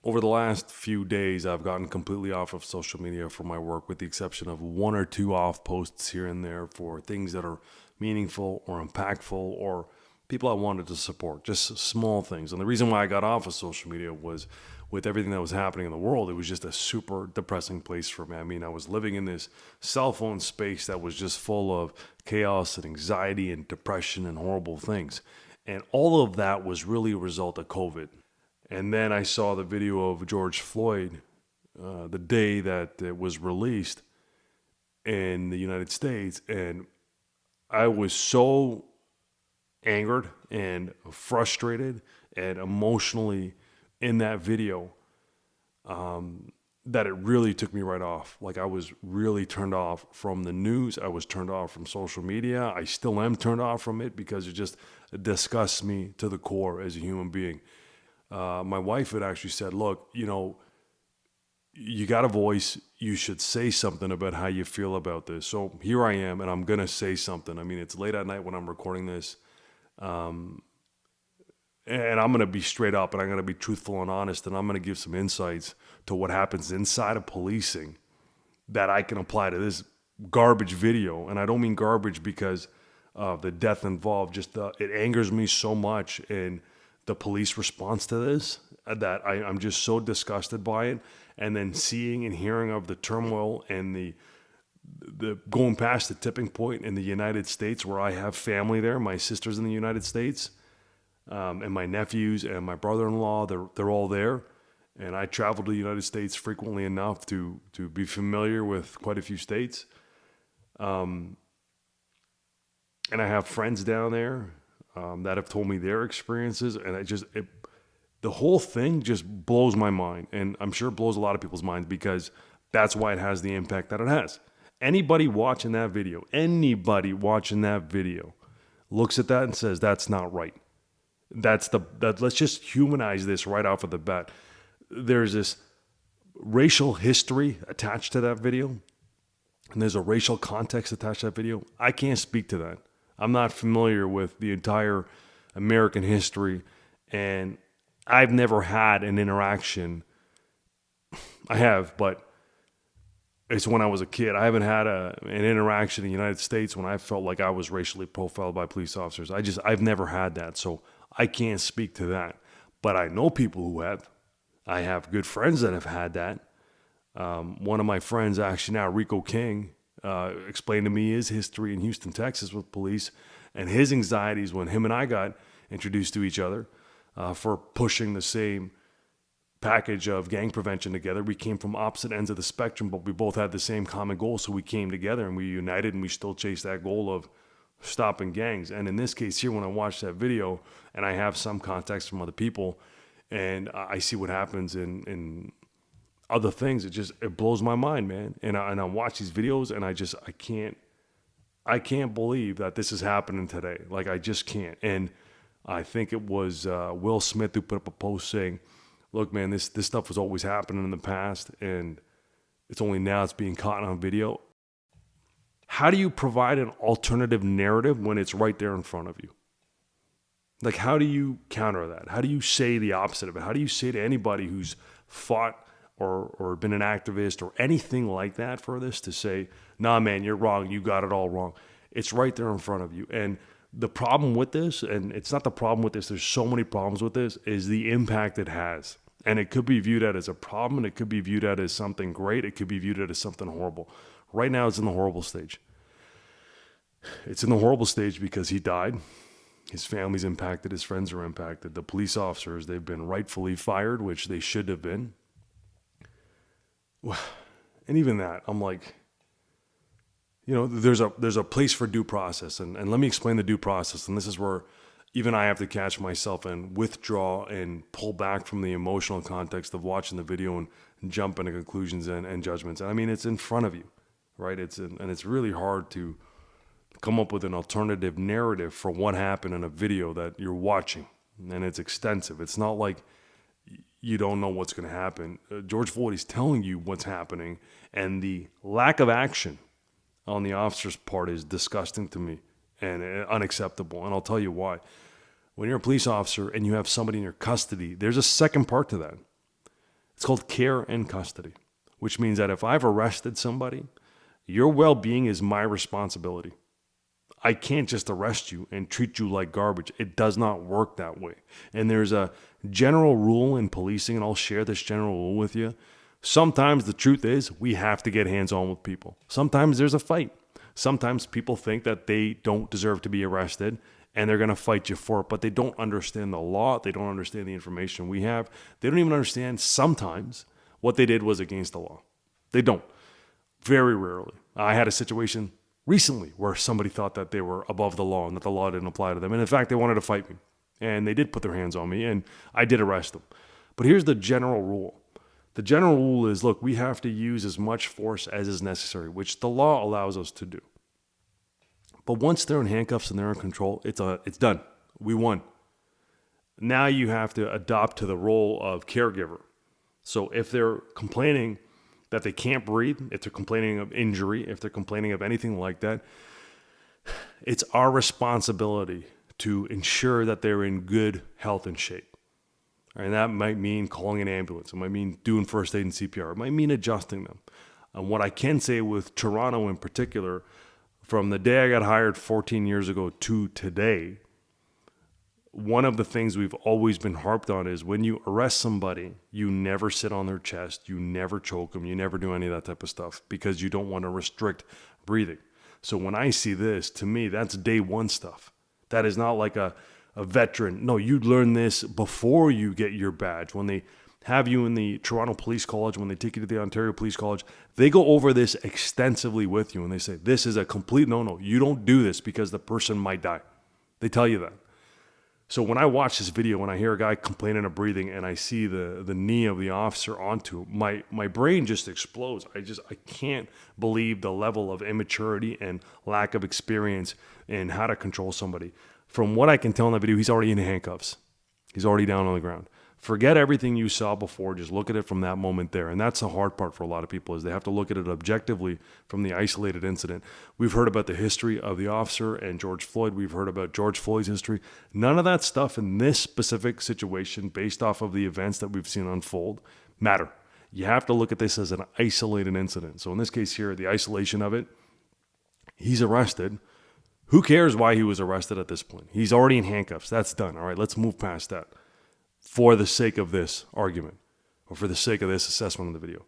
Over the last few days, I've gotten completely off of social media for my work, with the exception of one or two off posts here and there for things that are meaningful or impactful or people I wanted to support, just small things. And the reason why I got off of social media was with everything that was happening in the world, it was just a super depressing place for me. I mean, I was living in this cell phone space that was just full of chaos and anxiety and depression and horrible things. And all of that was really a result of COVID. And then I saw the video of George Floyd the day that it was released in the United States. And I was so angered and frustrated and emotionally in that video that it really took me right off. Like, I was really turned off from the news. I was turned off from social media. I still am turned off from it because it just disgusts me to the core as a human being. My wife had actually said, look, you got a voice. You should say something about how you feel about this. So here I am, and I'm going to say something. I mean, it's late at night when I'm recording this. And I'm going to be straight up, and I'm going to be truthful and honest, and I'm going to give some insights to what happens inside of policing that I can apply to this garbage video. And I don't mean garbage because of the death involved. Just it angers me so much, and the police response to this, that I'm just so disgusted by it. And then seeing and hearing of the turmoil and the going past the tipping point in the United States, where I have family there. My sister's in the United States, and my nephews and my brother-in-law, they're all there. And I travel to the United States frequently enough to be familiar with quite a few states. And I have friends down there that have told me their experiences, and the whole thing just blows my mind, and I'm sure it blows a lot of people's minds, because that's why it has the impact that it has. Anybody watching that video looks at that and says, that's not right. Let's just humanize this right off of the bat. There's this racial history attached to that video, and there's a racial context attached to that video. I can't speak to that. I'm not familiar with the entire American history, and I've never had an interaction. I have, but it's when I was a kid. I haven't had an interaction in the United States when I felt like I was racially profiled by police officers. I've never had that, so I can't speak to that. But I know people who have. I have good friends that have had that. One of my friends, actually now, Rico King, explained to me his history in Houston, Texas with police, and his anxieties when him and I got introduced to each other for pushing the same package of gang prevention together. We came from opposite ends of the spectrum, but we both had the same common goal, so we came together and we united, and we still chase that goal of stopping gangs. And in this case here, when I watch that video and I have some context from other people and I see what happens in other things, it blows my mind, man. And I watch these videos and I can't believe that this is happening today. Like, I just can't. And I think it was Will Smith who put up a post saying, look, man, this stuff was always happening in the past, and it's only now it's being caught on video. How do you provide an alternative narrative when it's right there in front of you? Like, how do you counter that? How do you say the opposite of it? How do you say to anybody who's fought or been an activist or anything like that for this to say, nah, man, you're wrong. You got it all wrong. It's right there in front of you. And the problem with this, and it's not the problem with this, there's so many problems with this, is the impact it has. And it could be viewed as a problem, and it could be viewed as something great. It could be viewed as something horrible. Right now, it's in the horrible stage. It's in the horrible stage because he died. His family's impacted. His friends are impacted. The police officers, they've been rightfully fired, which they should have been. And even that, I'm like, there's a place for due process. And let me explain the due process. And this is where even I have to catch myself and withdraw and pull back from the emotional context of watching the video and jump into conclusions and judgments. And I mean, it's in front of you, right? And it's really hard to come up with an alternative narrative for what happened in a video that you're watching. And it's extensive. It's not like you don't know what's going to happen. George Floyd is telling you what's happening, and the lack of action on the officer's part is disgusting to me and unacceptable. And I'll tell you why. When you're a police officer and you have somebody in your custody, there's a second part to that. It's called care and custody, which means that if I've arrested somebody, your well-being is my responsibility. I can't just arrest you and treat you like garbage. It does not work that way. And there's a general rule in policing, and I'll share this general rule with you. Sometimes the truth is we have to get hands-on with people. Sometimes there's a fight. Sometimes people think that they don't deserve to be arrested and they're going to fight you for it, but they don't understand the law. They don't understand the information we have. They don't even understand sometimes what they did was against the law. They don't. Very rarely. I had a situation recently where somebody thought that they were above the law and that the law didn't apply to them. And in fact, they wanted to fight me. And they did put their hands on me, and I did arrest them. But here's the general rule. The general rule is, look, we have to use as much force as is necessary, which the law allows us to do. But once they're in handcuffs and they're in control, it's done. We won. Now you have to adopt to the role of caregiver. So if they're complaining that they can't breathe, if they're complaining of injury, if they're complaining of anything like that, it's our responsibility to ensure that they're in good health and shape. And that might mean calling an ambulance. It might mean doing first aid and CPR. It might mean adjusting them. And what I can say with Toronto in particular, from the day I got hired 14 years ago to today, one of the things we've always been harped on is when you arrest somebody, you never sit on their chest, you never choke them, you never do any of that type of stuff because you don't want to restrict breathing. So when I see this, to me, that's day one stuff. That is not like a veteran. No, you learn this before you get your badge. When they have you in the Toronto Police College, when they take you to the Ontario Police College, they go over this extensively with you and they say, this is a complete no-no. You don't do this because the person might die. They tell you that. So when I watch this video, when I hear a guy complaining of breathing and I see the knee of the officer onto him, my brain just explodes. I can't believe the level of immaturity and lack of experience in how to control somebody. From what I can tell in the video, he's already in handcuffs. He's already down on the ground. Forget everything you saw before. Just look at it from that moment there. And that's the hard part for a lot of people is they have to look at it objectively from the isolated incident. We've heard about the history of the officer and George Floyd. We've heard about George Floyd's history. None of that stuff in this specific situation based off of the events that we've seen unfold matter. You have to look at this as an isolated incident. So in this case here, the isolation of it, he's arrested. Who cares why he was arrested at this point? He's already in handcuffs. That's done. All right, let's move past that. For the sake of this argument, or for the sake of this assessment of the video.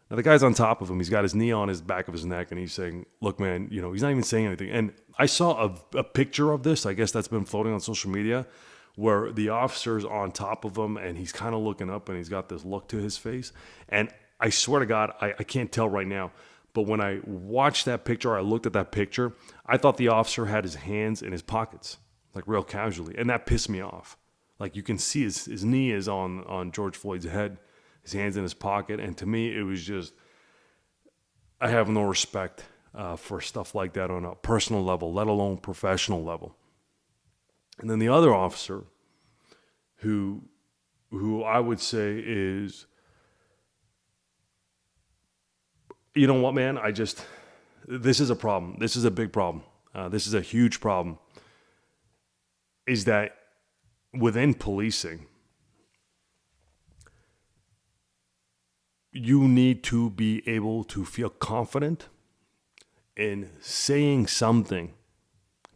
Now, the guy's on top of him. He's got his knee on his back of his neck, and he's saying, look, man, he's not even saying anything. And I saw a picture of this, I guess that's been floating on social media, where the officer's on top of him, and he's kind of looking up, and he's got this look to his face. And I swear to God, I can't tell right now, but when I watched that picture, I looked at that picture, I thought the officer had his hands in his pockets, like real casually, and that pissed me off. Like you can see his knee is on George Floyd's head, his hands in his pocket. And to me, it was just, I have no respect for stuff like that on a personal level, let alone professional level. And then the other officer who I would say is, you know what, man, this is a problem. This is a big problem. This is a huge problem. Is that within policing, you need to be able to feel confident in saying something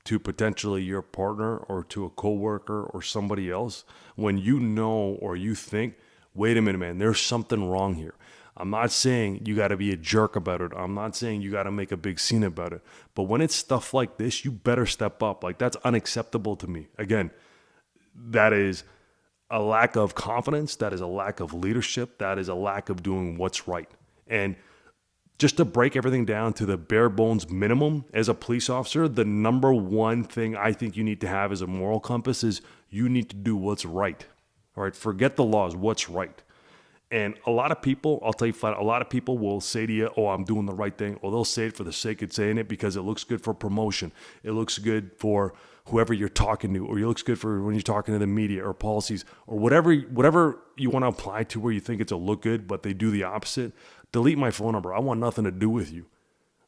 to potentially your partner or to a coworker or somebody else when you know or you think, wait a minute, man, there's something wrong here. I'm not saying you got to be a jerk about it. I'm not saying you got to make a big scene about it. But when it's stuff like this, you better step up. Like, that's unacceptable to me. Again, that is a lack of confidence. That is a lack of leadership. That is a lack of doing what's right. And just to break everything down to the bare bones minimum as a police officer, the number one thing I think you need to have as a moral compass is you need to do what's right. All right, forget the laws, what's right. And a lot of people, I'll tell you flat, a lot of people will say to you, oh, I'm doing the right thing. Or they'll say it for the sake of saying it because it looks good for promotion. It looks good for whoever you're talking to, or it looks good for when you're talking to the media or policies or whatever you want to apply to where you think it's a look good, but they do the opposite. Delete my phone number. I want nothing to do with you.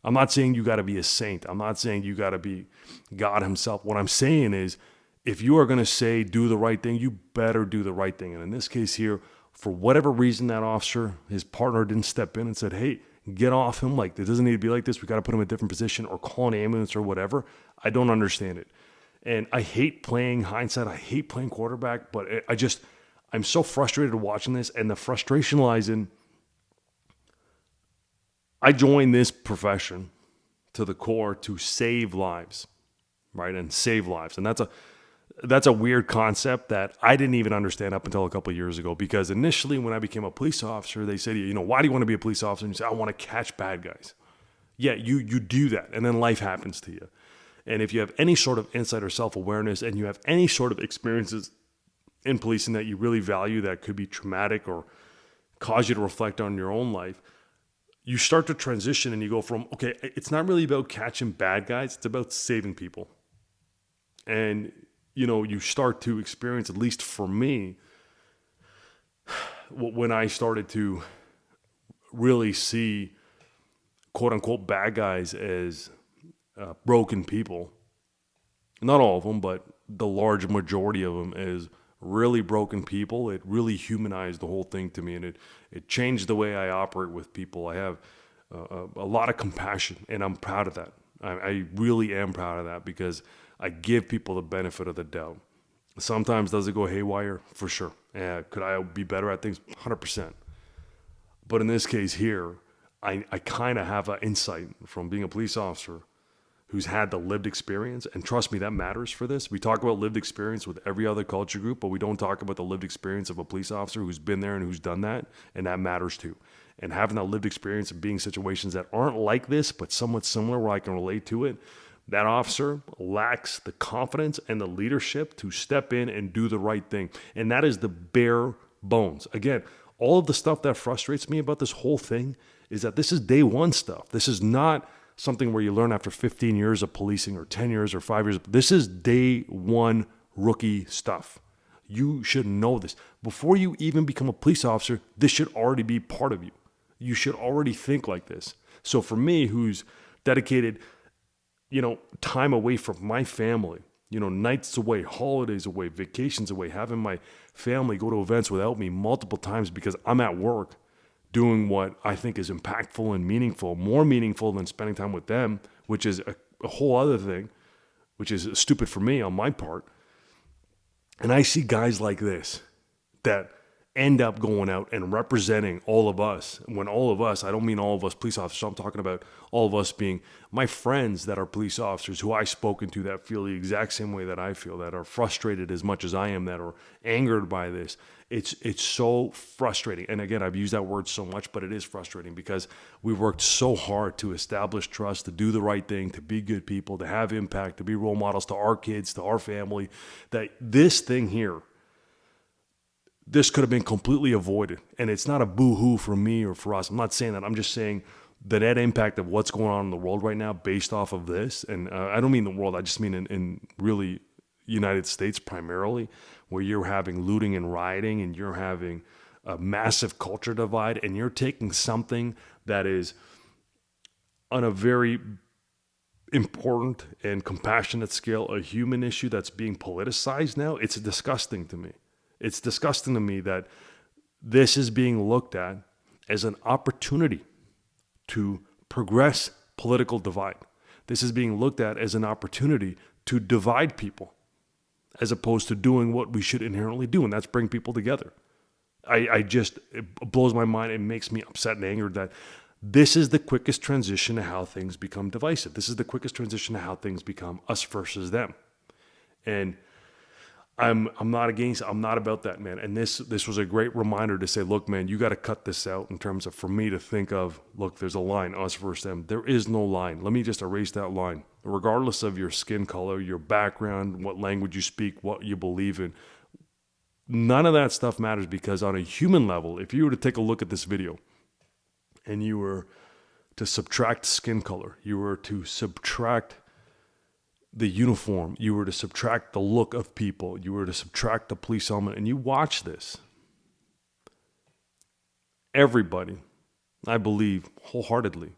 I'm not saying you got to be a saint. I'm not saying you got to be God himself. What I'm saying is if you are going to say do the right thing, you better do the right thing. And in this case here, For whatever reason, that officer, his partner didn't step in and said, hey, get off him. Like, it doesn't need to be like this. We got to put him in a different position or call an ambulance or whatever. I don't understand it. And I hate playing hindsight. I hate playing quarterback, but I'm so frustrated watching this. And the frustration lies in, I joined this profession to the core to save lives, right? And save lives. And that's a weird concept that I didn't even understand up until a couple of years ago, because initially when I became a police officer, they said, why do you want to be a police officer? And you say, I want to catch bad guys. Yeah, you do that. And then life happens to you. And if you have any sort of insight or self-awareness and you have any sort of experiences in policing that you really value that could be traumatic or cause you to reflect on your own life, you start to transition and you go from, okay, it's not really about catching bad guys. It's about saving people. And, you start to experience, at least for me, when I started to really see quote unquote bad guys as broken people. Not all of them, but the large majority of them as really broken people. It really humanized the whole thing to me, and it changed the way I operate with people. I have a lot of compassion, and I'm proud of that. I really am proud of that, because I give people the benefit of the doubt. Sometimes does it go haywire? For sure. Could I be better at things? 100%. But in this case here, I kind of have an insight from being a police officer who's had the lived experience. And trust me, that matters for this. We talk about lived experience with every other culture group, but we don't talk about the lived experience of a police officer who's been there and who's done that. And that matters too. And having that lived experience of being in situations that aren't like this, but somewhat similar where I can relate to it, that officer lacks the confidence and the leadership to step in and do the right thing. And that is the bare bones. Again, all of the stuff that frustrates me about this whole thing is that this is day one stuff. This is not something where you learn after 15 years of policing or 10 years or 5 years. This is day one rookie stuff. You should know this. Before you even become a police officer, this should already be part of you. You should already think like this. So for me, who's dedicated, time away from my family, nights away, holidays away, vacations away, having my family go to events without me multiple times because I'm at work doing what I think is impactful and meaningful, more meaningful than spending time with them, which is a whole other thing, which is stupid for me on my part. And I see guys like this that end up going out and representing all of us. When all of us, I don't mean all of us police officers, I'm talking about all of us being my friends that are police officers who I've spoken to that feel the exact same way that I feel, that are frustrated as much as I am, that are angered by this. It's so frustrating. And again, I've used that word so much, but it is frustrating because we worked so hard to establish trust, to do the right thing, to be good people, to have impact, to be role models to our kids, to our family, that this thing here, this could have been completely avoided. And it's not a boo-hoo for me or for us. I'm not saying that. I'm just saying the net impact of what's going on in the world right now based off of this. And I don't mean the world. I just mean in really United States primarily, where you're having looting and rioting and you're having a massive culture divide, and you're taking something that is on a very important and compassionate scale, a human issue that's being politicized now. It's disgusting to me. It's disgusting to me that this is being looked at as an opportunity to progress political divide. This is being looked at as an opportunity to divide people, as opposed to doing what we should inherently do, and that's bring people together. It blows my mind. It makes me upset and angered that this is the quickest transition to how things become divisive. This is the quickest transition to how things become us versus them. And I'm not about that, man. And this was a great reminder to say, look, man, you got to cut this out in terms of, for me to think of, look, there's a line, us versus them. There is no line. Let me just erase that line. Regardless of your skin color, your background, what language you speak, what you believe in, none of that stuff matters, because on a human level, if you were to take a look at this video and you were to subtract skin color, you were to subtract the uniform, you were to subtract the look of people, you were to subtract the police helmet, and you watch this, everybody, I believe wholeheartedly,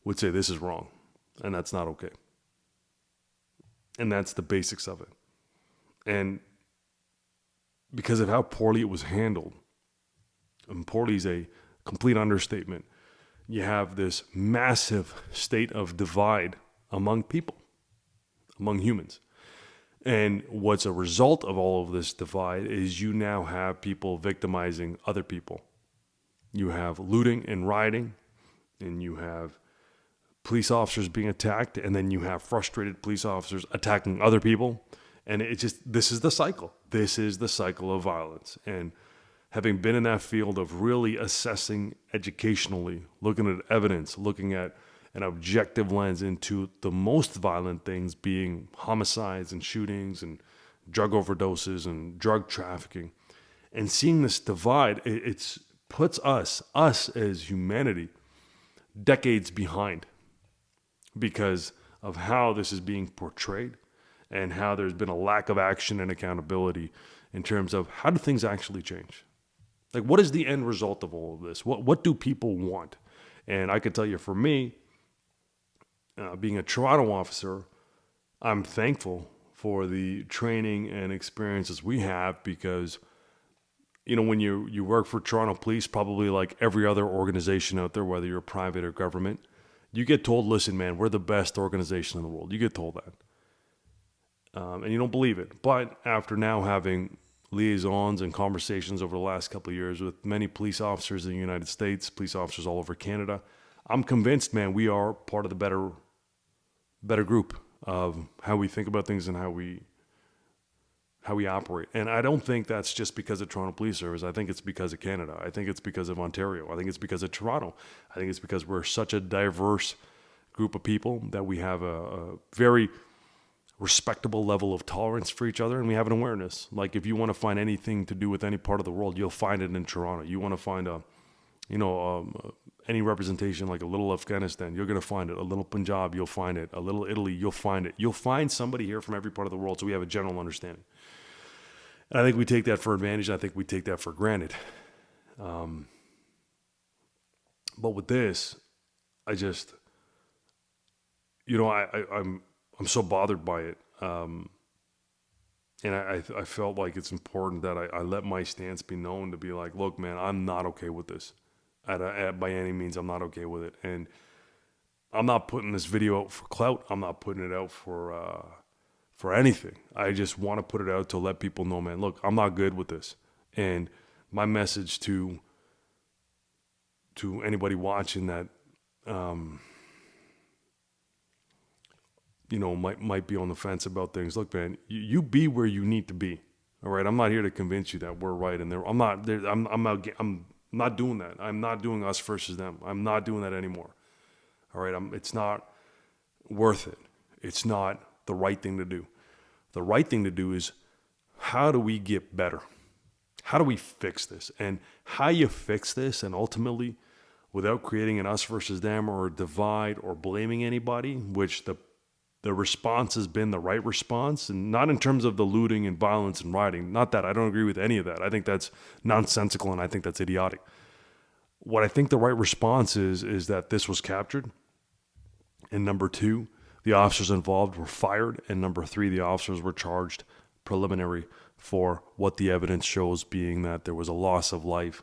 would say this is wrong, and that's not okay. And that's the basics of it. And because of how poorly it was handled, And poorly is a complete understatement. You have this massive state of divide among people, among humans. And what's a result of all of this divide is you now have people victimizing other people. You have looting and rioting, and you have police officers being attacked, and then you have frustrated police officers attacking other people. And this is the cycle. This is the cycle of violence. And having been in that field of really assessing educationally, looking at evidence, looking at an objective lens into the most violent things being homicides and shootings and drug overdoses and drug trafficking, and seeing this divide, it puts us as humanity, decades behind because of how this is being portrayed and how there's been a lack of action and accountability in terms of how do things actually change? Like, what is the end result of all of this? What do people want? And I can tell you, for me, being a Toronto officer, I'm thankful for the training and experiences we have because, when you work for Toronto Police, probably like every other organization out there, whether you're private or government, you get told, listen, man, we're the best organization in the world. You get told that. And you don't believe it. But after now having liaisons and conversations over the last couple of years with many police officers in the United States, police officers all over Canada, I'm convinced, man, we are part of the better group of how we think about things and how we operate. And I don't think that's just because of Toronto Police Service. I think it's because of Canada. I think it's because of Ontario. I think it's because of Toronto. I think it's because we're such a diverse group of people that we have a very respectable level of tolerance for each other, and we have an awareness. Like, if you want to find anything to do with any part of the world, you'll find it in Toronto. You want to find any representation, like a little Afghanistan, you're going to find it. A little Punjab, you'll find it. A little Italy, you'll find it. You'll find somebody here from every part of the world, so we have a general understanding. And I think we take that for advantage. I think we take that for granted. But with this, I just, I'm so bothered by it. And I felt like it's important that I let my stance be known, to be like, look, man, I'm not okay with this. By any means, I'm not okay with it. And I'm not putting this video out for clout. I'm not putting it out for anything. I just want to put it out to let people know, man, look, I'm not good with this. And my message to anybody watching that, might be on the fence about things. Look, man, you be where you need to be. All right. I'm not here to convince you that we're right. And I'm not doing that. I'm not doing us versus them. I'm not doing that anymore. All right. It's not worth it. It's not the right thing to do. The right thing to do is, how do we get better? How do we fix this? And how you fix this, and ultimately, without creating an us versus them or a divide or blaming anybody, which the response has been the right response, and not in terms of the looting and violence and rioting. Not that I don't agree with any of that. I think that's nonsensical, and I think that's idiotic. What I think the right response is that this was captured, and number two, the officers involved were fired, and number three, the officers were charged preliminary for what the evidence shows, being that there was a loss of life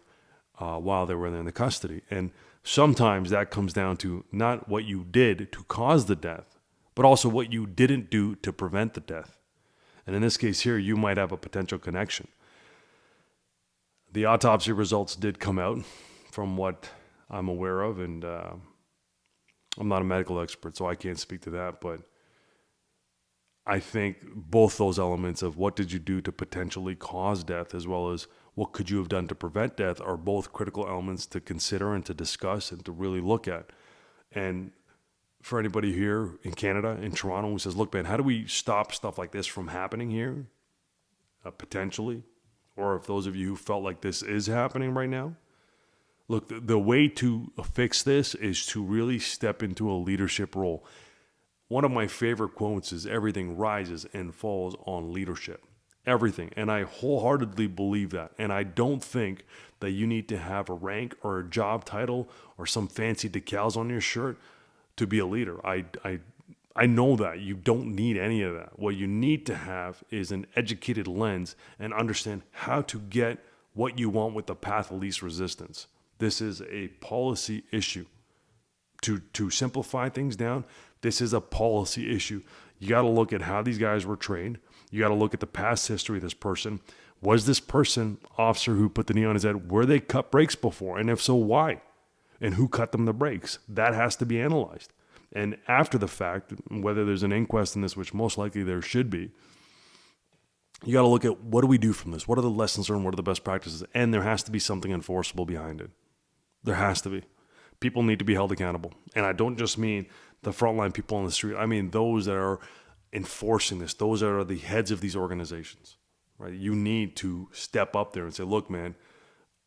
while they were in the custody. And sometimes that comes down to not what you did to cause the death, but also what you didn't do to prevent the death. And in this case here, you might have a potential connection. The autopsy results did come out, from what I'm aware of, and I'm not a medical expert, so I can't speak to that, but I think both those elements of what did you do to potentially cause death, as well as what could you have done to prevent death, are both critical elements to consider and to discuss and to really look at. And for anybody here in Canada, in Toronto, who says, look, man, how do we stop stuff like this from happening here, potentially? Or if those of you who felt like this is happening right now, look, the way to fix this is to really step into a leadership role. One of my favorite quotes is, everything rises and falls on leadership. Everything. And I wholeheartedly believe that. And I don't think that you need to have a rank or a job title or some fancy decals on your shirt to be a leader. I know that. You don't need any of that. What you need to have is an educated lens and understand how to get what you want with the path of least resistance. This is a policy issue. To simplify things down, this is a policy issue. You got to look at how these guys were trained. You got to look at the past history of this person. Was this person, officer who put the knee on his head, were they cut brakes before? And if so, why? And who cut them the brakes? That has to be analyzed. And after the fact, whether there's an inquest in this, which most likely there should be, you got to look at what do we do from this? What are the lessons learned? What are the best practices? And there has to be something enforceable behind it. There has to be. People need to be held accountable. And I don't just mean the frontline people on the street. I mean those that are enforcing this. Those that are the heads of these organizations, right? You need to step up there and say, look, man,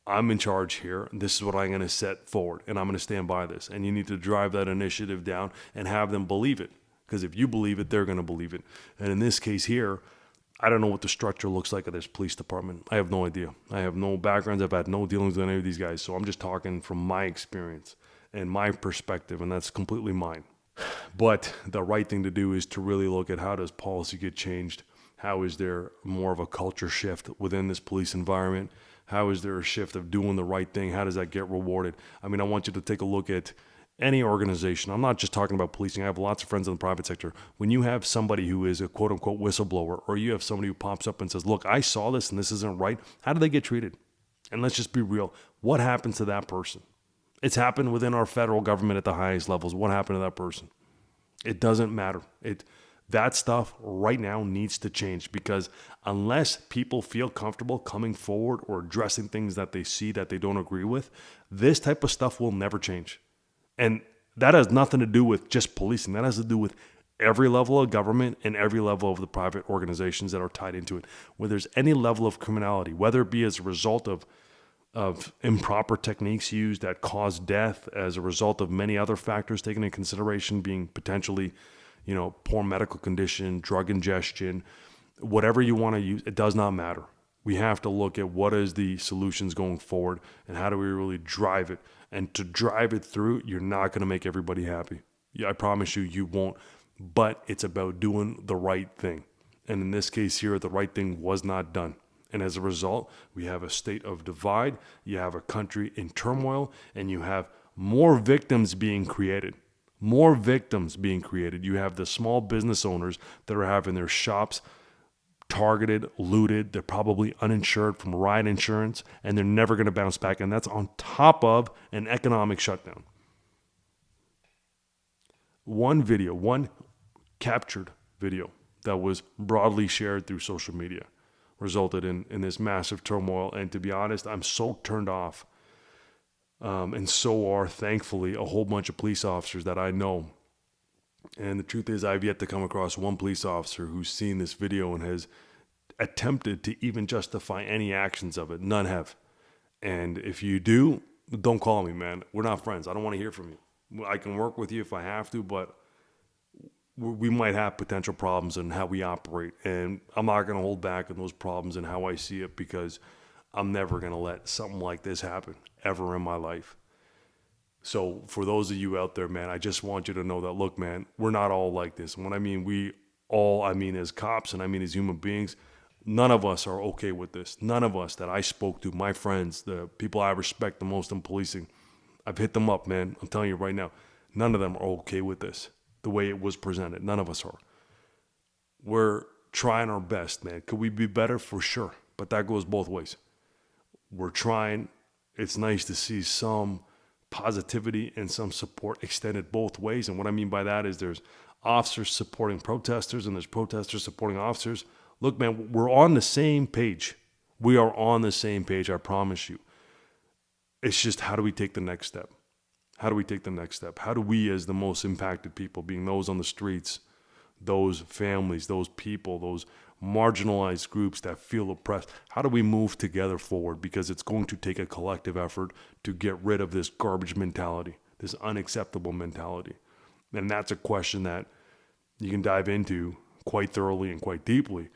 I'm in charge here. This is what I'm going to set forward, and I'm going to stand by this. And you need to drive that initiative down and have them believe it. Because if you believe it, they're going to believe it. And in this case here, I don't know what the structure looks like of this police department. I have no idea. I have no backgrounds. I've had no dealings with any of these guys. So I'm just talking from my experience and my perspective, and that's completely mine. But the right thing to do is to really look at how does policy get changed? How is there more of a culture shift within this police environment? How is there a shift of doing the right thing? How does that get rewarded? I mean, I want you to take a look at any organization. I'm not just talking about policing. I have lots of friends in the private sector. When you have somebody who is a quote unquote whistleblower, or you have somebody who pops up and says, look, I saw this and this isn't right. How do they get treated? And let's just be real. What happens to that person? It's happened within our federal government at the highest levels. What happened to that person? It doesn't matter. That stuff right now needs to change, because unless people feel comfortable coming forward or addressing things that they see that they don't agree with, this type of stuff will never change. And that has nothing to do with just policing. That has to do with every level of government and every level of the private organizations that are tied into it. Where there's any level of criminality, whether it be as a result of improper techniques used that cause death, as a result of many other factors taken into consideration, being potentially, poor medical condition, drug ingestion, whatever you want to use, it does not matter. We have to look at what is the solutions going forward and how do we really drive it. And to drive it through, you're not going to make everybody happy. Yeah, I promise you won't. But it's about doing the right thing. And in this case here, the right thing was not done. And as a result, we have a state of divide. You have a country in turmoil, and you have more victims being created. More victims being created. You have the small business owners that are having their shops targeted, looted. They're probably uninsured from riot insurance, and they're never going to bounce back. And that's on top of an economic shutdown. One captured video that was broadly shared through social media resulted in this massive turmoil. And to be honest, I'm so turned off. And so are, thankfully, a whole bunch of police officers that I know. And the truth is, I've yet to come across one police officer who's seen this video and has attempted to even justify any actions of it. None have. And if you do, don't call me, man. We're not friends. I don't want to hear from you. I can work with you if I have to, but we might have potential problems in how we operate. And I'm not going to hold back on those problems and how I see it, because I'm never going to let something like this happen ever in my life. So for those of you out there, man, I just want you to know that, look, man, we're not all like this. And when I mean I mean as cops, and I mean as human beings. None of us are okay with this. None of us that I spoke to, my friends, the people I respect the most in policing, I've hit them up, man. I'm telling you right now, none of them are okay with this, the way it was presented. None of us are. We're trying our best, man. Could we be better? For sure. But that goes both ways. We're trying. It's nice to see some positivity and some support extended both ways. And what I mean by that is there's officers supporting protesters and there's protesters supporting officers. Look, man, we're on the same page. We are on the same page, I promise you. It's just, how do we take the next step? How do we take the next step? How do we, as the most impacted people, being those on the streets, those families, those people, those marginalized groups that feel oppressed, how do we move together forward? Because it's going to take a collective effort to get rid of this garbage mentality, this unacceptable mentality. And that's a question that you can dive into quite thoroughly and quite deeply.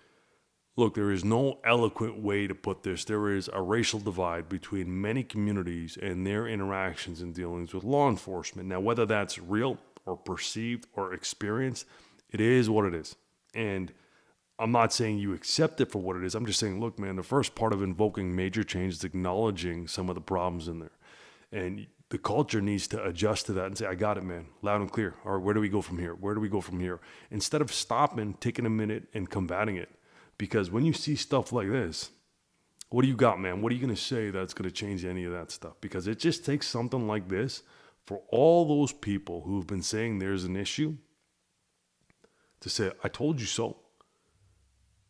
Look, there is no eloquent way to put this. There is a racial divide between many communities and their interactions and dealings with law enforcement. Now, whether that's real or perceived or experienced, it is what it is. And I'm not saying you accept it for what it is. I'm just saying, look, man, the first part of invoking major change is acknowledging some of the problems in there. And the culture needs to adjust to that and say, I got it, man, loud and clear. All right, where do we go from here? Where do we go from here? Instead of stopping, taking a minute and combating it. Because when you see stuff like this, what do you got, man? What are you going to say that's going to change any of that stuff? Because it just takes something like this for all those people who've been saying there's an issue to say, I told you so.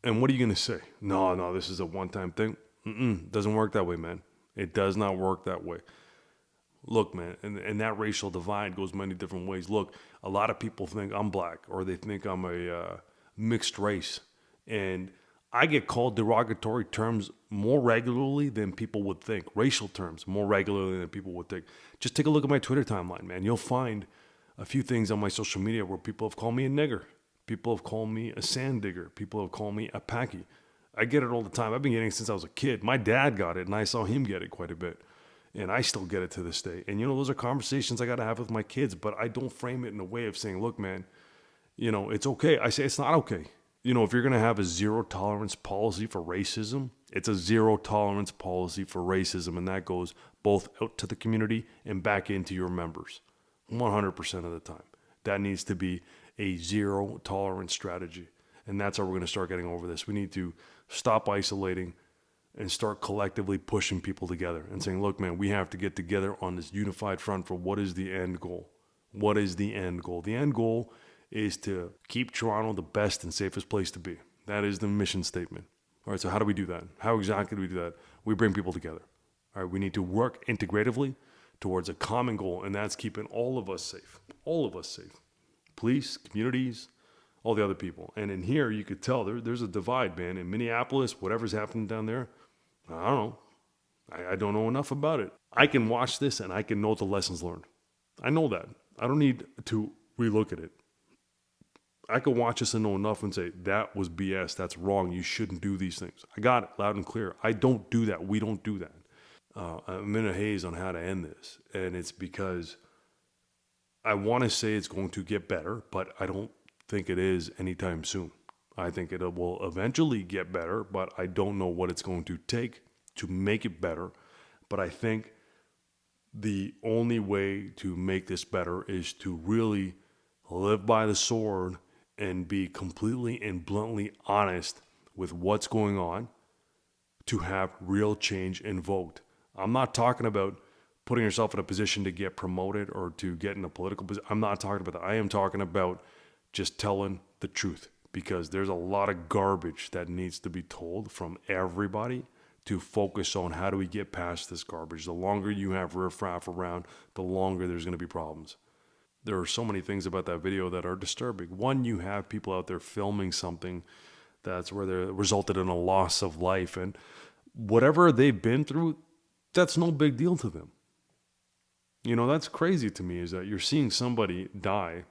And what are you going to say? No, this is a one-time thing. Doesn't work that way, man. It does not work that way. Look, man, and that racial divide goes many different ways. Look, a lot of people think I'm black or they think I'm a mixed race. And I get called derogatory terms more regularly than people would think. Racial terms more regularly than people would think. Just take a look at my Twitter timeline, man. You'll find a few things on my social media where people have called me a nigger. People have called me a sand digger. People have called me a packy. I get it all the time. I've been getting it since I was a kid. My dad got it, and I saw him get it quite a bit. And I still get it to this day. And, those are conversations I got to have with my kids, but I don't frame it in a way of saying, look, man, it's okay. I say it's not okay. If you're going to have a zero tolerance policy for racism, it's a zero tolerance policy for racism. And that goes both out to the community and back into your members 100% of the time. That needs to be a zero tolerance strategy. And that's how we're going to start getting over this. We need to stop isolating and start collectively pushing people together and saying, look, man, we have to get together on this unified front for what is the end goal. What is the end goal? The end goal is to keep Toronto the best and safest place to be. That is the mission statement. All right, so how do we do that? How exactly do we do that? We bring people together. All right, we need to work integratively towards a common goal, and that's keeping all of us safe. All of us safe. Police, communities, all the other people. And in here, you could tell there's a divide, man. In Minneapolis, whatever's happening down there, I don't know. I don't know enough about it. I can watch this and I can know the lessons learned. I know that. I don't need to relook at it. I could watch this and know enough and say, that was BS. That's wrong. You shouldn't do these things. I got it loud and clear. I don't do that. We don't do that. I'm in a haze on how to end this. And it's because I want to say it's going to get better, but I don't think it is anytime soon. I think it will eventually get better, but I don't know what it's going to take to make it better. But I think the only way to make this better is to really live by the sword and be completely and bluntly honest with what's going on to have real change invoked. I'm not talking about putting yourself in a position to get promoted or to get in a political position. I'm not talking about that. I am talking about just telling the truth. Because there's a lot of garbage that needs to be told from everybody to focus on how do we get past this garbage. The longer you have riffraff around, the longer there's going to be problems. There are so many things about that video that are disturbing. One, you have people out there filming something that's where they resulted in a loss of life. And whatever they've been through, that's no big deal to them. That's crazy to me is that you're seeing somebody die.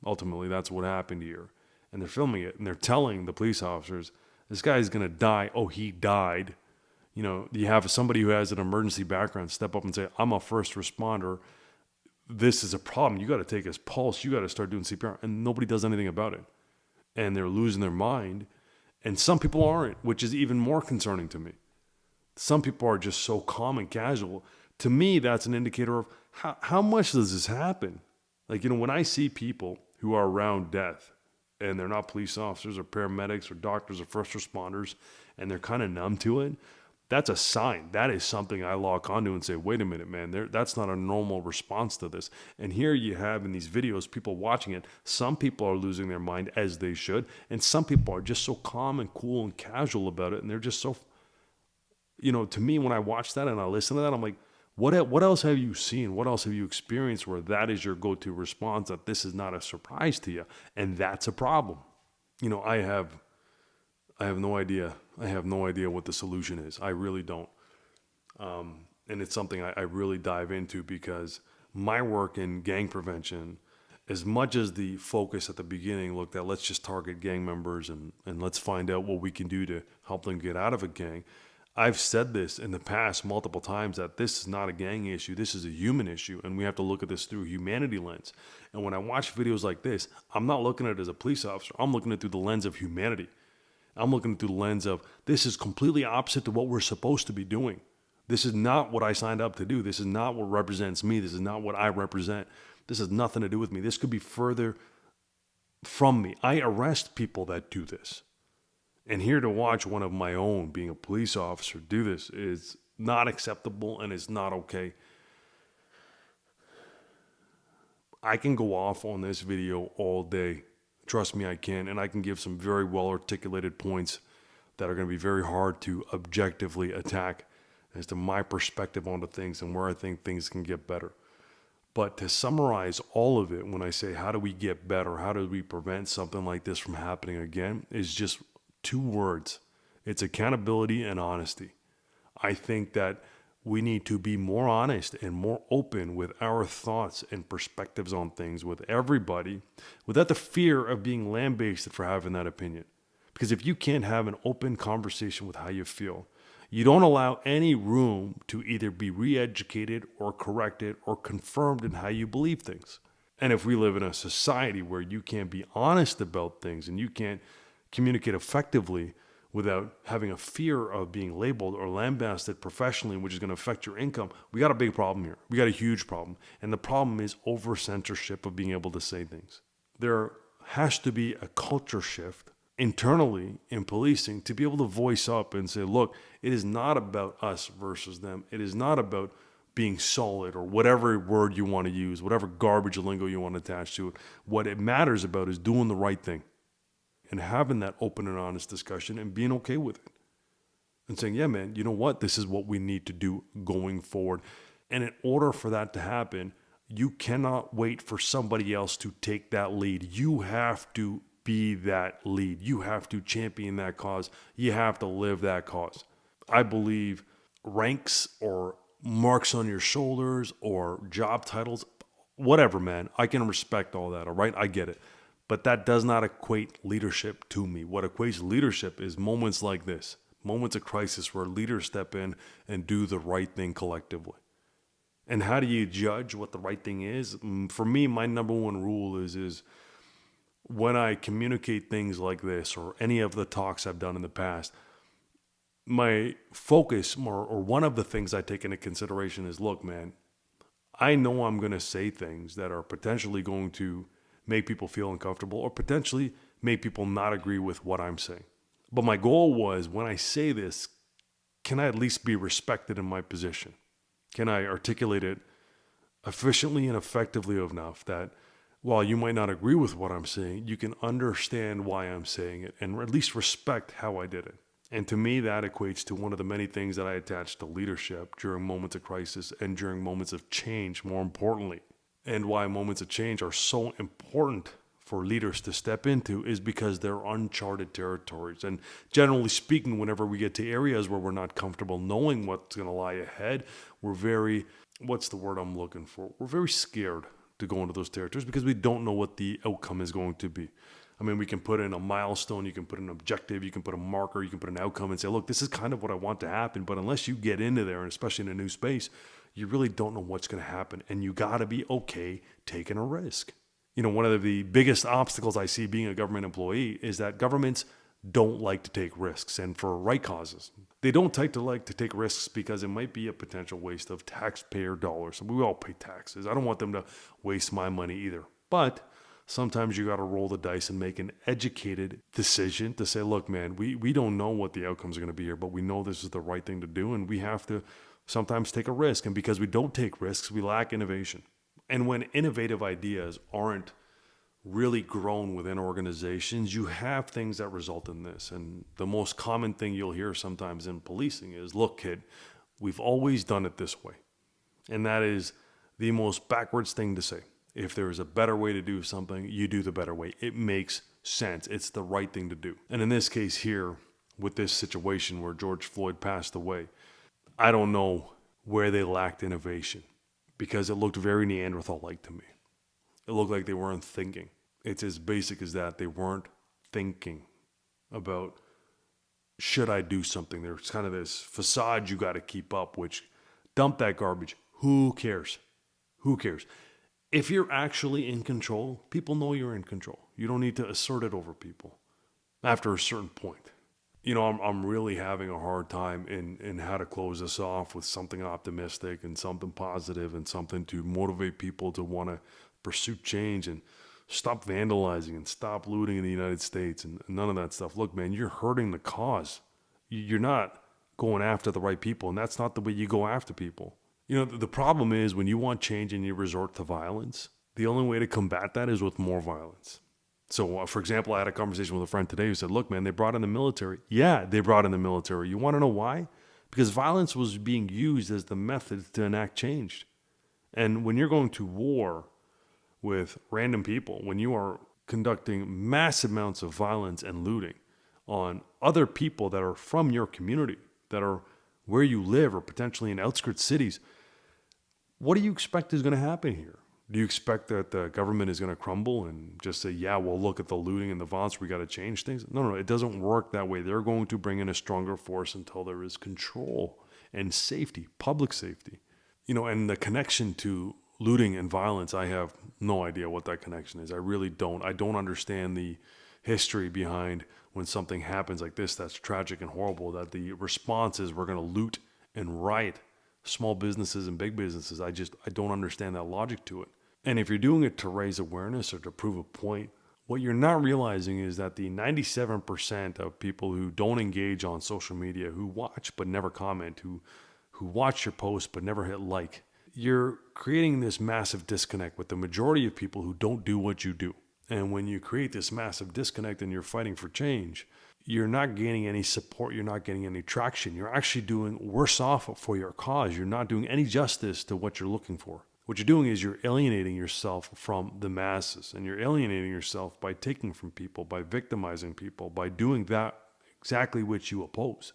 Ultimately, that's what happened here. And they're filming it, and they're telling the police officers, this guy's going to die. Oh, he died. You have somebody who has an emergency background step up and say, I'm a first responder. This is a problem. You got to take his pulse. You got to start doing CPR. And nobody does anything about it. And they're losing their mind. And some people aren't, which is even more concerning to me. Some people are just so calm and casual. To me, that's an indicator of how much does this happen? When I see people who are around death, and they're not police officers or paramedics or doctors or first responders, and they're kind of numb to it, that's a sign. That is something I lock onto and say, wait a minute, man, that's not a normal response to this. And here you have in these videos, people watching it, some people are losing their mind as they should, and some people are just so calm and cool and casual about it, and they're just so, to me, when I watch that and I listen to that, I'm like, what else have you seen? What else have you experienced where that is your go-to response, that this is not a surprise to you? And that's a problem. I have no idea. I have no idea what the solution is. I really don't. And it's something I really dive into because my work in gang prevention, as much as the focus at the beginning looked at let's just target gang members and let's find out what we can do to help them get out of a gang, I've said this in the past multiple times that this is not a gang issue. This is a human issue, and we have to look at this through a humanity lens. And when I watch videos like this, I'm not looking at it as a police officer. I'm looking at it through the lens of humanity. I'm looking through the lens of this is completely opposite to what we're supposed to be doing. This is not what I signed up to do. This is not what represents me. This is not what I represent. This has nothing to do with me. This could be further from me. I arrest people that do this. And here to watch one of my own, being a police officer, do this is not acceptable and it's not okay. I can go off on this video all day. Trust me, I can. And I can give some very well articulated points that are going to be very hard to objectively attack as to my perspective onto things and where I think things can get better. But to summarize all of it, when I say how do we get better, how do we prevent something like this from happening again, is just two words. It's accountability and honesty. I think that we need to be more honest and more open with our thoughts and perspectives on things with everybody without the fear of being lambasted for having that opinion. Because if you can't have an open conversation with how you feel, you don't allow any room to either be re-educated or corrected or confirmed in how you believe things. And if we live in a society where you can't be honest about things and you can't communicate effectively without having a fear of being labeled or lambasted professionally, which is going to affect your income, we got a big problem here. We got a huge problem. And the problem is over-censorship of being able to say things. There has to be a culture shift internally in policing to be able to voice up and say, look, it is not about us versus them. It is not about being solid or whatever word you want to use, whatever garbage lingo you want to attach to it. What it matters about is doing the right thing and having that open and honest discussion and being okay with it. And saying, yeah, man, you know what? This is what we need to do going forward. And in order for that to happen, you cannot wait for somebody else to take that lead. You have to be that lead. You have to champion that cause. You have to live that cause. I believe ranks or marks on your shoulders or job titles, whatever, man, I can respect all that, all right? I get it. But that does not equate leadership to me. What equates leadership is moments like this, moments of crisis where leaders step in and do the right thing collectively. And how do you judge what the right thing is? For me, my number one rule is when I communicate things like this or any of the talks I've done in the past, my focus or one of the things I take into consideration is, look, man, I know I'm going to say things that are potentially going to make people feel uncomfortable or potentially make people not agree with what I'm saying. But my goal was, when I say this, can I at least be respected in my position? Can I articulate it efficiently and effectively enough that while you might not agree with what I'm saying, you can understand why I'm saying it and at least respect how I did it. And to me, that equates to one of the many things that I attach to leadership during moments of crisis and during moments of change, more importantly. And why moments of change are so important for leaders to step into is because they're uncharted territories. And generally speaking, whenever we get to areas where we're not comfortable knowing what's going to lie ahead, we're very, what's the word I'm looking for? We're very scared to go into those territories because we don't know what the outcome is going to be. I mean, we can put in a milestone, you can put an objective, you can put a marker, you can put an outcome and say, look, this is kind of what I want to happen. But unless you get into there, and especially in a new space, you really don't know what's going to happen. And you got to be okay taking a risk. You know, one of the biggest obstacles I see being a government employee is that governments don't like to take risks, and for right causes. They don't like to take risks because it might be a potential waste of taxpayer dollars. We all pay taxes. I don't want them to waste my money either. But sometimes you got to roll the dice and make an educated decision to say, look, man, we don't know what the outcomes are going to be here, but we know this is the right thing to do, and we have to sometimes take a risk. And because we don't take risks, we lack innovation. And when innovative ideas aren't really grown within organizations, you have things that result in this. And the most common thing you'll hear sometimes in policing is, look, kid, we've always done it this way. And that is the most backwards thing to say. If there is a better way to do something, you do the better way. It makes sense. It's the right thing to do. And in this case here, with this situation where George Floyd passed away, I don't know where they lacked innovation because it looked very Neanderthal-like to me. It looked like they weren't thinking. It's as basic as that. They weren't thinking about, should I do something? There's kind of this facade you got to keep up, which dump that garbage. Who cares? Who cares? If you're actually in control, people know you're in control. You don't need to assert it over people after a certain point. I'm really having a hard time in how to close this off with something optimistic and something positive and something to motivate people to want to pursue change and stop vandalizing and stop looting in the United States and none of that stuff. Look, man, you're hurting the cause. You're not going after the right people, and that's not the way you go after people. The problem is when you want change and you resort to violence, the only way to combat that is with more violence. So, for example, I had a conversation with a friend today who said, look, man, they brought in the military. Yeah, they brought in the military. You want to know why? Because violence was being used as the method to enact change. And when you're going to war with random people, when you are conducting massive amounts of violence and looting on other people that are from your community, that are where you live or potentially in outskirts cities, what do you expect is going to happen here? Do you expect that the government is going to crumble and just say, yeah, well, look at the looting and the violence, we got to change things? No, it doesn't work that way. They're going to bring in a stronger force until there is control and safety, public safety. And the connection to looting and violence, I have no idea what that connection is. I really don't. I don't understand the history behind when something happens like this that's tragic and horrible, that the response is we're going to loot and riot small businesses and big businesses. I don't understand that logic to it. And if you're doing it to raise awareness or to prove a point, what you're not realizing is that the 97% of people who don't engage on social media, who watch but never comment, who watch your post but never hit like, you're creating this massive disconnect with the majority of people who don't do what you do. And when you create this massive disconnect and you're fighting for change, you're not gaining any support. You're not getting any traction. You're actually doing worse off for your cause. You're not doing any justice to what you're looking for. What you're doing is you're alienating yourself from the masses, and you're alienating yourself by taking from people, by victimizing people, by doing that exactly which you oppose.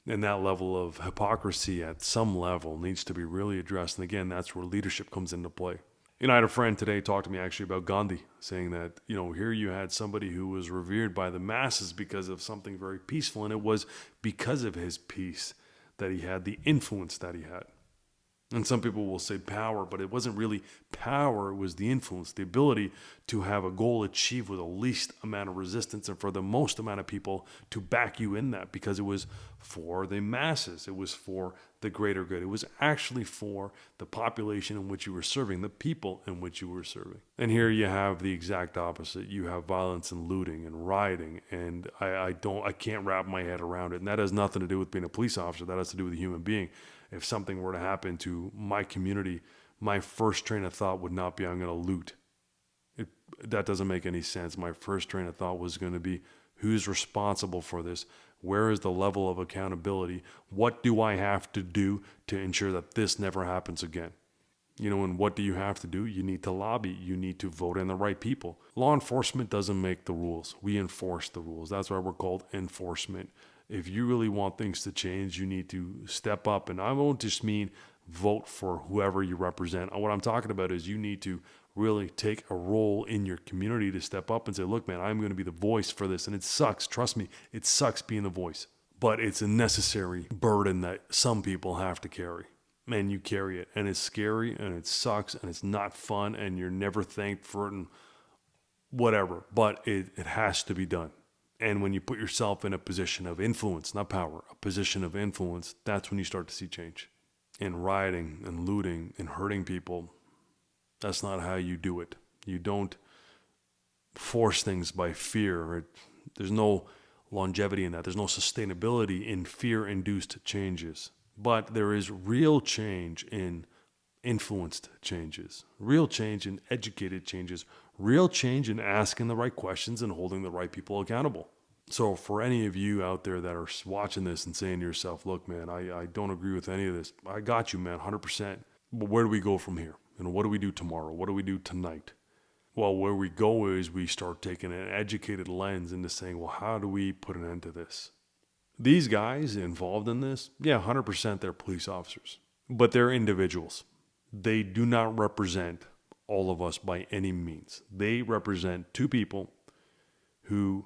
And that level of hypocrisy at some level needs to be really addressed. And again, that's where leadership comes into play. I had a friend today talk to me actually about Gandhi, saying that, here you had somebody who was revered by the masses because of something very peaceful, and it was because of his peace that he had the influence that he had. And some people will say power, but it wasn't really power, it was the influence, the ability to have a goal achieved with the least amount of resistance and for the most amount of people to back you in that, because it was for the masses, it was for the greater good. It was actually for the population in which you were serving, the people in which you were serving. And here you have the exact opposite. You have violence and looting and rioting, and I can't wrap my head around it. And that has nothing to do with being a police officer. That has to do with a human being. If something were to happen to my community, my first train of thought would not be, I'm going to loot. That doesn't make any sense. My first train of thought was going to be, who's responsible for this? Where is the level of accountability? What do I have to do to ensure that this never happens again? And what do you have to do? You need to lobby. You need to vote in the right people. Law enforcement doesn't make the rules. We enforce the rules. That's why we're called enforcement. If you really want things to change, you need to step up. And I won't just mean vote for whoever you represent. What I'm talking about is you need to really take a role in your community to step up and say, look, man, I'm going to be the voice for this. And it sucks. Trust me, it sucks being the voice. But it's a necessary burden that some people have to carry. Man, you carry it. And it's scary and it sucks and it's not fun and you're never thanked for it and whatever. But it has to be done. And when you put yourself in a position of influence, not power, a position of influence, that's when you start to see change. And rioting and looting and hurting people, that's not how you do it. You don't force things by fear. There's no longevity in that. There's no sustainability in fear-induced changes. But there is real change in influenced changes, real change in educated changes, real change in asking the right questions and holding the right people accountable. So for any of you out there that are watching this and saying to yourself, look, man, I don't agree with any of this. I got you, man, 100%. But where do we go from here? What do we do tomorrow? What do we do tonight? Well, where we go is we start taking an educated lens into saying, well, how do we put an end to this? These guys involved in this, 100% they're police officers, but they're individuals. They do not represent all of us by any means. They represent two people who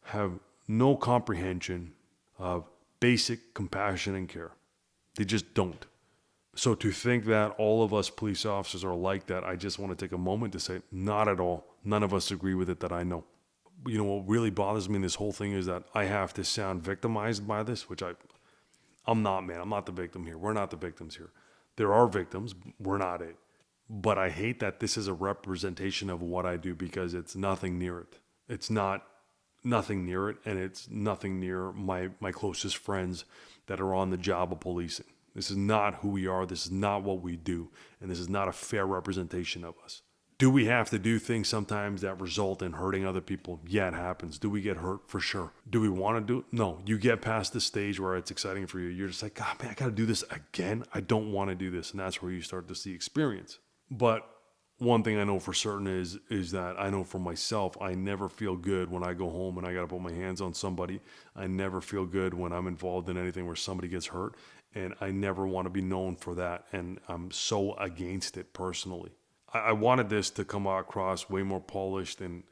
have no comprehension of basic compassion and care. They just don't. So to think that all of us police officers are like that, I just want to take a moment to say, not at all. None of us agree with it that I know. what really bothers me in this whole thing is that I have to sound victimized by this, which I'm not, man. I'm not the victim here. We're not the victims here. There are victims. We're not it. But I hate that this is a representation of what I do because it's nothing near it. It's not nothing near it, and it's nothing near my closest friends that are on the job of policing. This is not who we are. This is not what we do. And this is not a fair representation of us. Do we have to do things sometimes that result in hurting other people? Yeah, it happens. Do we get hurt? For sure. Do we want to do it? No. You get past the stage where it's exciting for you. You're just like, God, man, I got to do this again. I don't want to do this. And that's where you start to see experience. But one thing I know for certain is that I know for myself, I never feel good when I go home and I got to put my hands on somebody. I never feel good when I'm involved in anything where somebody gets hurt. And I never want to be known for that. And I'm so against it personally. I wanted this to come across way more polished and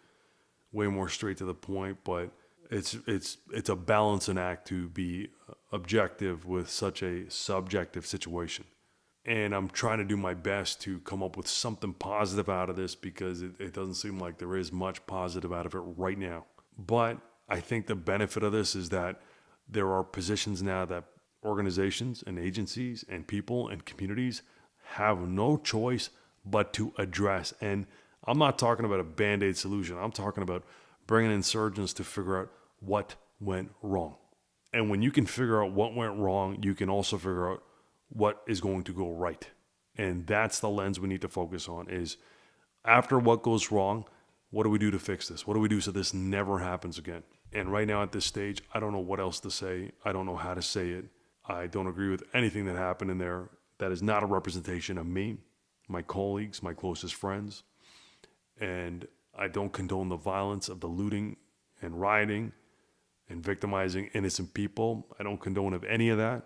way more straight to the point, but it's a balancing act to be objective with such a subjective situation. And I'm trying to do my best to come up with something positive out of this because it doesn't seem like there is much positive out of it right now. But I think the benefit of this is that there are positions now that organizations and agencies and people and communities have no choice but to address. And I'm not talking about a Band-Aid solution. I'm talking about bringing in surgeons to figure out what went wrong. And when you can figure out what went wrong, you can also figure out what is going to go right. And that's the lens we need to focus on is after what goes wrong, what do we do to fix this? What do we do so this never happens again? And right now at this stage, I don't know what else to say. I don't know how to say it. I don't agree with anything that happened in there. That is not a representation of me, my colleagues, my closest friends. And I don't condone the violence of the looting and rioting and victimizing innocent people. I don't condone of any of that.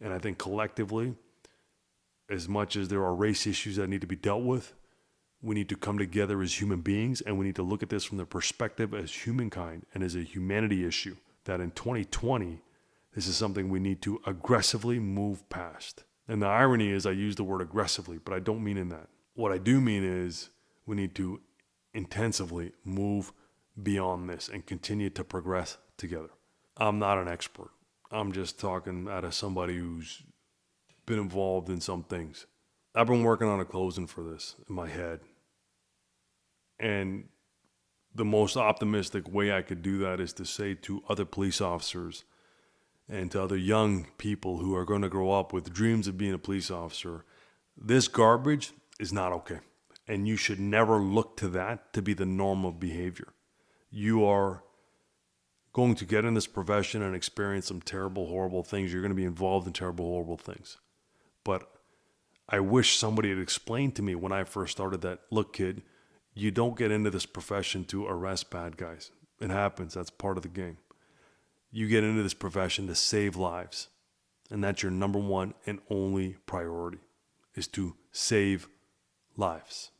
And I think collectively, as much as there are race issues that need to be dealt with, we need to come together as human beings and we need to look at this from the perspective as humankind and as a humanity issue. That in 2020, this is something we need to aggressively move past. And the irony is I use the word aggressively, but I don't mean in that. What I do mean is we need to intensively move beyond this and continue to progress together. I'm not an expert. I'm just talking out of somebody who's been involved in some things. I've been working on a closing for this in my head. And the most optimistic way I could do that is to say to other police officers and to other young people who are going to grow up with dreams of being a police officer, this garbage is not okay. And you should never look to that to be the norm of behavior. You are going to get in this profession and experience some terrible, horrible things. You're going to be involved in terrible, horrible things. But I wish somebody had explained to me when I first started that, look, kid, you don't get into this profession to arrest bad guys. It happens. That's part of the game. You get into this profession to save lives. And that's your number one and only priority, is to save lives.